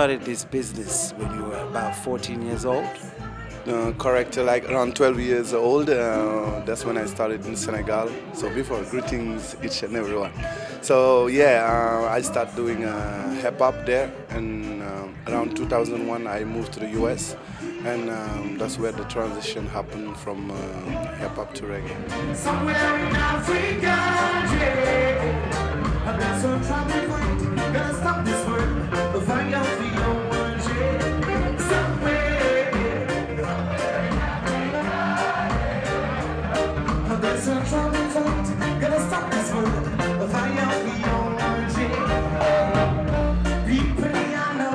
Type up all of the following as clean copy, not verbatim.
started this business when you were about 14 years old? Correct, like around 12 years old. That's when I started in Senegal. So before, greetings each and everyone. So yeah, I started doing hip hop there, and around 2001 I moved to the US, and that's where the transition happened from hip hop to reggae. Somewhere in Africa, yeah. That's what I'm trying to find. Gotta stop this world. Find out for your one, yeah. Somewhere. That's what I'm trying to find. Gotta stop this world. Find out for your one, yeah. People I know.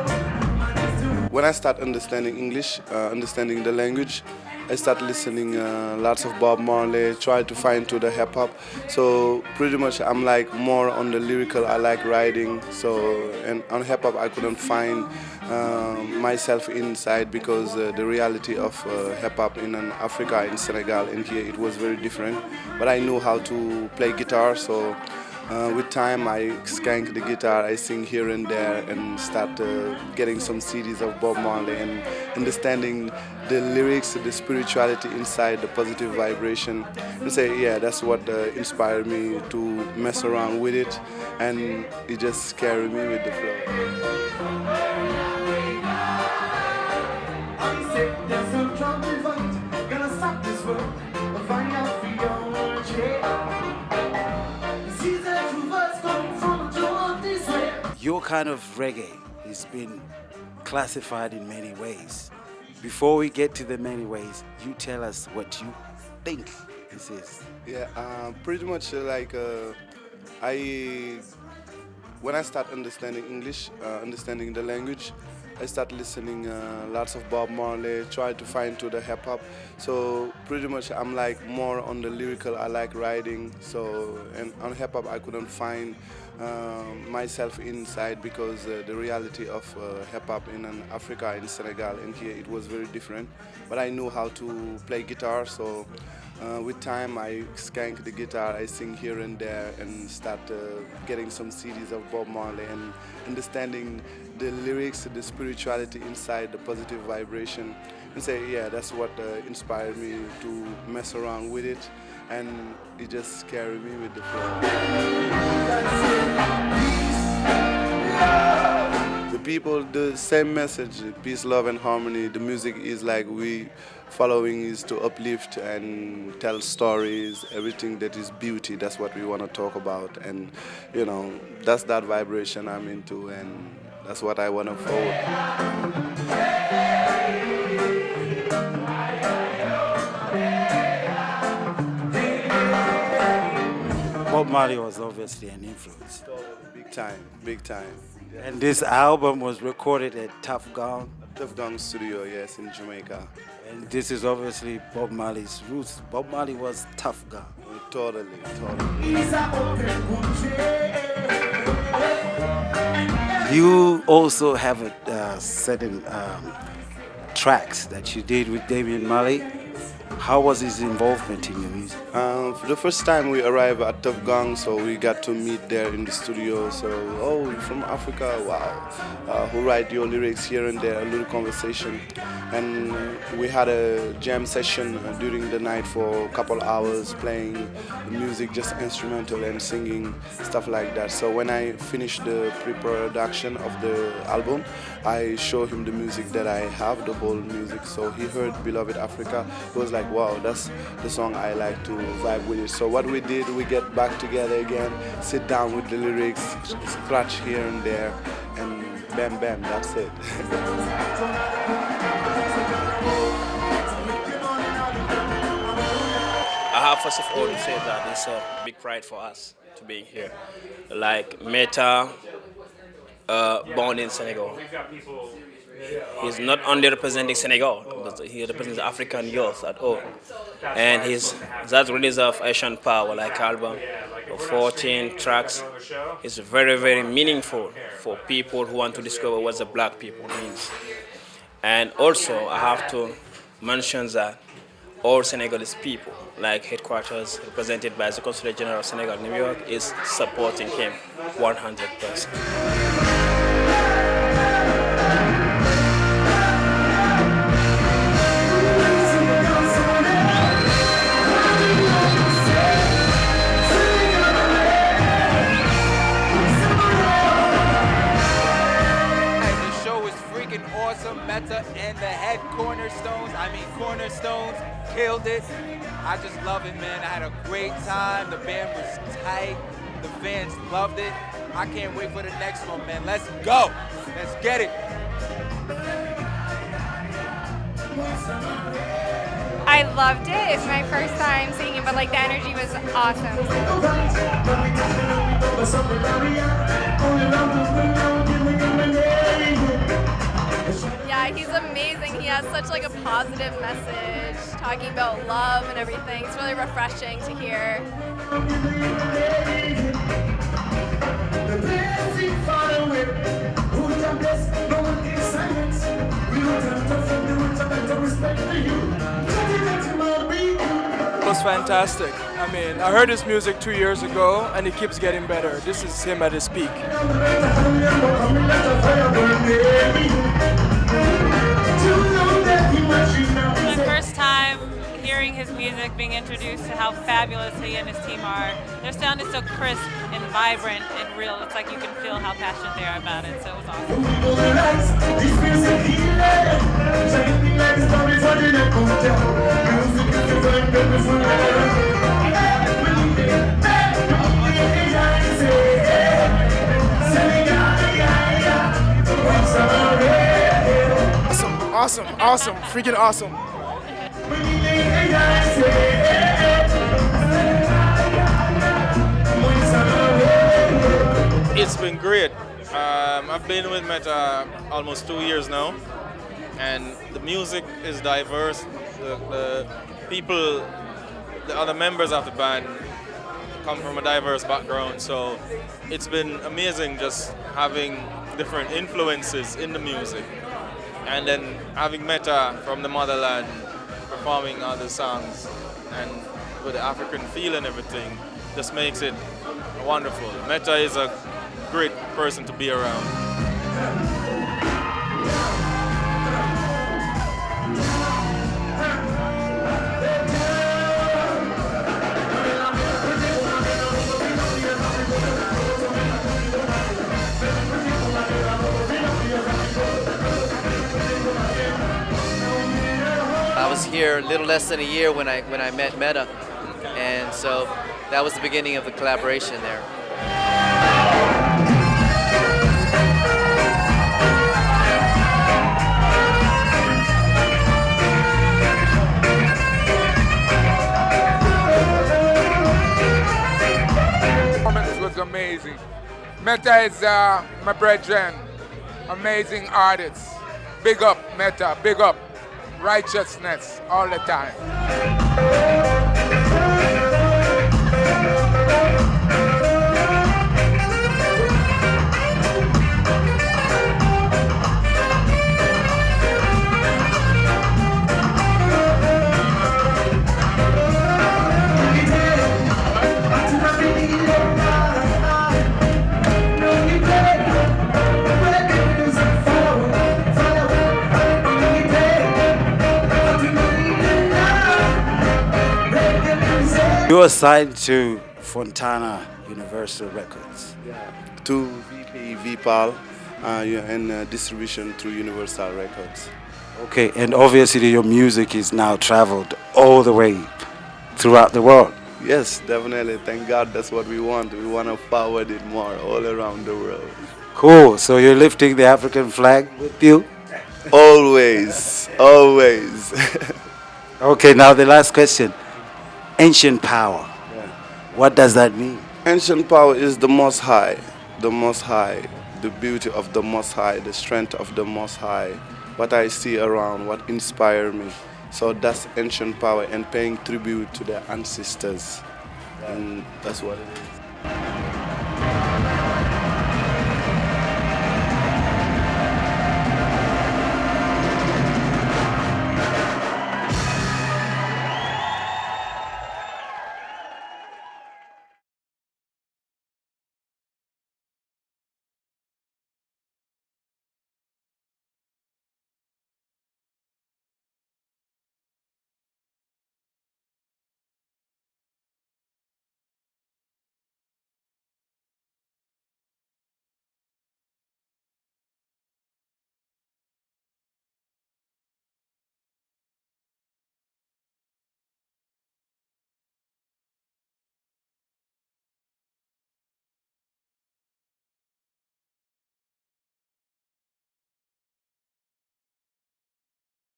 When I start understanding English, understanding the language, I start listening lots of Bob Marley, try to find to the hip hop. So pretty much I'm like more on the lyrical. I like writing. So and on hip hop I couldn't find myself inside because the reality of hip hop in Africa, in Senegal, and here it was very different. But I knew how to play guitar, so. With time, I skank the guitar, I sing here and there, and start getting some CDs of Bob Marley and understanding the lyrics, the spirituality inside, the positive vibration, and say, yeah, that's what inspired me to mess around with it, and it just carried me with the flow. Your kind of reggae has been classified in many ways. Before we get to the many ways, you tell us what you think this is. Yeah, pretty much like when I start understanding English, understanding the language, I start listening lots of Bob Marley, try to find to the hip hop. So pretty much I'm like more on the lyrical. I like writing. So and on hip hop I couldn't find myself inside because the reality of hip hop in Africa, in Senegal, and here it was very different. But I knew how to play guitar, so with time I skank the guitar, I sing here and there, and start getting some CDs of Bob Marley and understanding the lyrics, the spirituality inside, the positive vibration, and say, yeah, that's what inspired me to mess around with it, and it just carried me with the flow. The people, the same message, peace, love, and harmony. The music is like we following is to uplift and tell stories, everything that is beauty. That's what we want to talk about, and you know, that's that vibration I'm into, and that's what I want to forward. Bob Marley was obviously an influence. Big time, big time. And this album was recorded at Tough Gong. Tough Gong Studio, yes, in Jamaica. And this is obviously Bob Marley's roots. Bob Marley was Tough Gong. Totally. You also have a certain tracks that you did with Damian Marley. How was his involvement in your music? For the first time we arrived at Tough Gong, so we got to meet there in the studio. So, oh, you're from Africa, wow. Who write your lyrics here and there, a little conversation. And we had a jam session during the night for a couple hours, playing the music, just instrumental and singing, stuff like that. So when I finished the pre-production of the album, I showed him the music that I have, the whole music. So he heard Beloved Africa. He was like, wow, that's the song I like to vibe with it. So what we did, we get back together again, sit down with the lyrics, scratch here and there, and bam, bam, that's it. I have first of all to say that it's a big pride for us to be here. Like Meta, born in Senegal. He's not only representing Senegal, but he represents African youth at all. And that release of Asian Power, like album, 14 tracks, is very, very meaningful for people who want to discover what the black people means. And also, I have to mention that all Senegalese people, like headquarters represented by the Consulate General of Senegal, New York, is supporting him 100%. loved it. I just love it, man. I had a great time. The band was tight. The fans loved it. I can't wait for the next one, man. Let's go. Let's get it. I loved it. It's my first time seeing it, but like the energy was awesome. Yeah, he's amazing. He has such like a positive message, talking about love and everything. It's really refreshing to hear. It was fantastic. I mean, I heard his music 2 years ago and it keeps getting better. This is him at his peak. The first time hearing his music, being introduced to how fabulous he and his team are. Their sound is so crisp and vibrant and real. It's like you can feel how passionate they are about it. So it was awesome. Awesome, freaking awesome. It's been great. I've been with Meta almost 2 years now, and the music is diverse. The people, the other members of the band come from a diverse background, so it's been amazing just having different influences in the music. And then having Meta from the motherland performing other songs and with the African feel and everything just makes it wonderful. Meta is a great person to be around. I was here a little less than a year when I met Meta, and so that was the beginning of the collaboration there. The performance was amazing. Meta is my brethren, amazing artist. Big up, Meta, big up. Righteousness all the time. You are signed to Fontana Universal Records. To VP, VPAL, and distribution through Universal Records. Okay, and obviously your music is now traveled all the way throughout the world. Yes, definitely. Thank God that's what we want. We want to forward it more all around the world. Cool. So you're lifting the African flag with you? Always, always. Okay, now the last question. Ancient power. What does that mean? Ancient power is the Most High, the beauty of the Most High, the strength of the Most High, what I see around, what inspires me. So that's ancient power and paying tribute to their ancestors. And that's what it is.